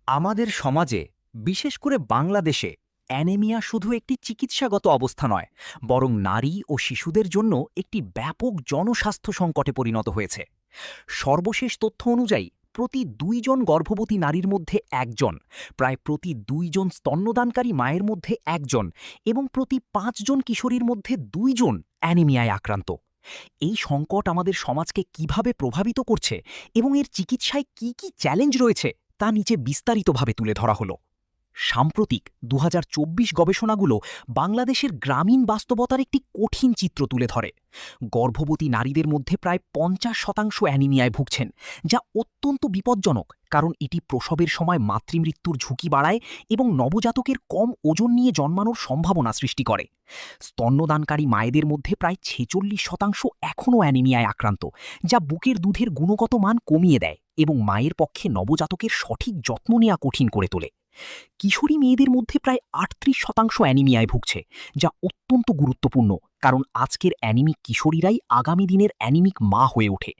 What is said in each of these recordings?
আমাদের সমাজে, বিশেষ করে বাংলাদেশে, অ্যানিমিয়া শুধু একটি চিকিৎসাগত অবস্থা নয়, বরং নারী ও শিশুদের জন্য একটি ব্যাপক জনস্বাস্থ্য সংকটে পরিণত হয়েছে। সর্বশেষ তথ্য অনুযায়ী প্রতি ২ জন গর্ভবতী নারীর মধ্যে একজন, প্রায় প্রতি ২ জন স্তন্যদানকারী মায়ের মধ্যে একজন এবং প্রতি ৫ জন কিশোরীর মধ্যে ২ জন অ্যানিমিয়ায় আক্রান্ত। এই সংকট আমাদের সমাজকে কিভাবে প্রভাবিত করছে এবং এর চিকিৎসায় কি কি চ্যালেঞ্জ রয়েছে তা নিচে বিস্তারিতভাবে তুলে ধরা হলো। সাম্প্রতিক ২০২৪ গবেষণাগুলো বাংলাদেশের গ্রামীণ বাস্তবতার একটি কঠিন চিত্র তুলে ধরে। গর্ভবতী নারীদের মধ্যে প্রায় ৫০% অ্যানিমিয়ায় ভুগছেন, যা অত্যন্ত বিপজ্জনক, কারণ এটি প্রসবের সময় মাতৃমৃত্যুর ঝুঁকি বাড়ায় এবং নবজাতকের কম ওজন নিয়ে জন্মানোর সম্ভাবনা সৃষ্টি করে। স্তন্যদানকারী মায়েদের মধ্যে প্রায় ৪৬% এখনও অ্যানিমিয়ায় আক্রান্ত, যা বুকের দুধের গুণগত মান কমিয়ে দেয় এবং মায়ের পক্ষে নবজাতকের সঠিক যত্ন নেওয়া কঠিন করে তোলে। কিশোরী মেয়েদের মধ্যে প্রায় ৩৮% অ্যানিমিয়ায় ভুগছে, যা অত্যন্ত গুরুত্বপূর্ণ, কারণ আজকের অ্যানিমিক কিশোরীরাই আগামী দিনের অ্যানিমিক মা হয়ে ওঠে।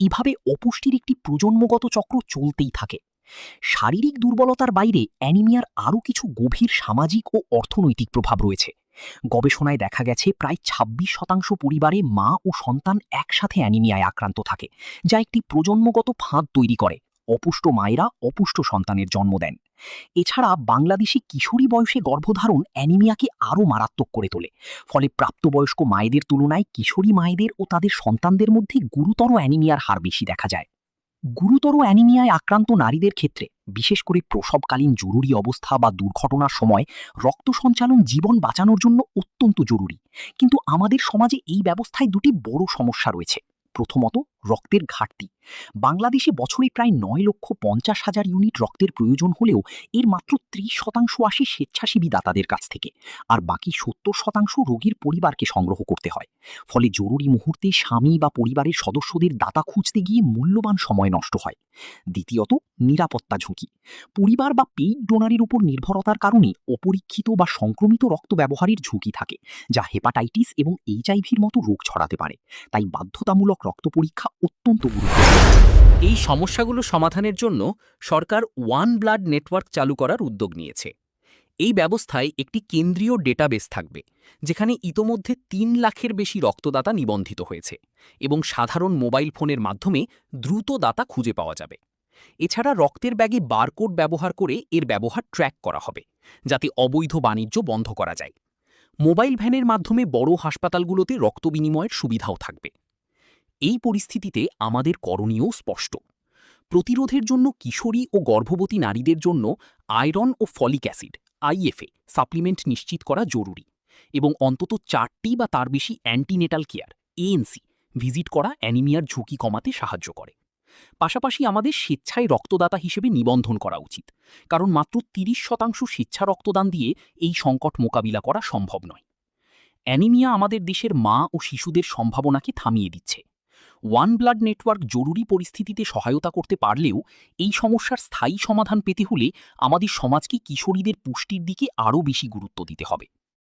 এভাবে অপুষ্টির একটি প্রজন্মগত চক্র চলতেই থাকে। শারীরিক দুর্বলতার বাইরে অ্যানিমিয়ার আরও কিছু গভীর সামাজিক ও অর্থনৈতিক প্রভাব রয়েছে। গবেষণায় দেখা গেছে প্রায় ২৬% পরিবারে মা ও সন্তান একসাথে অ্যানিমিয়ায় আক্রান্ত থাকে, যা একটি প্রজন্মগত ফাঁদ তৈরি করে। অপুষ্ট মায়েরা অপুষ্ট সন্তানের জন্ম দেন। এছাড়া বাংলাদেশি কিশোরী বয়সে গর্ভধারণ অ্যানিমিয়াকে আরও মারাত্মক করে তোলে। ফলে প্রাপ্তবয়স্ক মায়েদের তুলনায় কিশোরী মায়েদের ও তাদের সন্তানদের মধ্যে গুরুতর অ্যানিমিয়ার হার বেশি দেখা যায়। গুরুতর অ্যানিমিয়ায় আক্রান্ত নারীদের ক্ষেত্রে, বিশেষ করে প্রসবকালীন জরুরি অবস্থা বা দুর্ঘটনার সময়, রক্ত সঞ্চালন জীবন বাঁচানোর জন্য অত্যন্ত জরুরি। কিন্তু আমাদের সমাজে এই ব্যবস্থায় দুটি বড় সমস্যা রয়েছে। প্রথমত, রক্তের ঘাটতি। বাংলাদেশে বছরে প্রায় ৯,৫০,০০০ ইউনিট রক্তের প্রয়োজন হলেও এর মাত্র ৩০% আসে স্বেচ্ছাসেবী দাতাদের কাছ থেকে, আর বাকি ৭০% রোগীর পরিবারকে সংগ্রহ করতে হয়। ফলে জরুরি মুহূর্তে স্বামী বা পরিবারের সদস্যদের দাতা খুঁজতে গিয়ে মূল্যবান সময় নষ্ট হয়। দ্বিতীয়ত, নিরাপত্তা ঝুঁকি। পরিবার বা পেইড ডোনারের উপর নির্ভরতার কারণে অপরীক্ষিত বা সংক্রমিত রক্ত ব্যবহারের ঝুঁকি থাকে, যা হেপাটাইটিস এবং এইচআইভির মতো রোগ ছড়াতে পারে। তাই বাধ্যতামূলক রক্ত পরীক্ষা অত্যন্ত গুরুত্বপূর্ণ। এই সমস্যাগুলো সমাধানের জন্য সরকার ওয়ান ব্লাড নেটওয়ার্ক চালু করার উদ্যোগ নিয়েছে। এই ব্যবস্থায় একটি কেন্দ্রীয় ডেটাবেস থাকবে, যেখানে ইতোমধ্যে ৩ লাখের বেশি রক্তদাতা নিবন্ধিত হয়েছে এবং সাধারণ মোবাইল ফোনের মাধ্যমে দ্রুত দাতা খুঁজে পাওয়া যাবে। এছাড়া রক্তের ব্যাগে বারকোড ব্যবহার করে এর ব্যবহার ট্র্যাক করা হবে, যাতে অবৈধ বাণিজ্য বন্ধ করা যায়। মোবাইল ভ্যানের মাধ্যমে বড় হাসপাতালগুলোতে রক্ত বিনিময়ের সুবিধাও থাকবে। এই পরিস্থিতিতে আমাদের করণীয় স্পষ্ট। প্রতিরোধের জন্য কিশোরী ও গর্ভবতী নারীদের জন্য আয়রন ও ফলিক অ্যাসিড আইএফএ সাপ্লিমেন্ট নিশ্চিত করা জরুরি, এবং অন্তত ৪টি বা তার বেশি অ্যান্টিনেটাল কেয়ার এএনসি ভিজিট করা অ্যানিমিয়ার ঝুঁকি কমাতে সাহায্য করে। পাশাপাশি আমাদের স্বেচ্ছায় রক্তদাতা হিসেবে নিবন্ধন করা উচিত, কারণ মাত্র ৩০% স্বেচ্ছা রক্তদান দিয়ে এই সংকট মোকাবিলা করা সম্ভব নয়। অ্যানিমিয়া আমাদের দেশের মা ও শিশুদের সম্ভাবনাকে থামিয়ে দিচ্ছে। ওয়ান ব্লাড নেটওয়ার্ক জরুরি পরিস্থিতিতে সহায়তা করতে পারলেও এই সমস্যার স্থায়ী সমাধান পেতে হলে আমাদের সমাজকে কিশোরীদের পুষ্টির দিকে আরও বেশি গুরুত্ব দিতে হবে।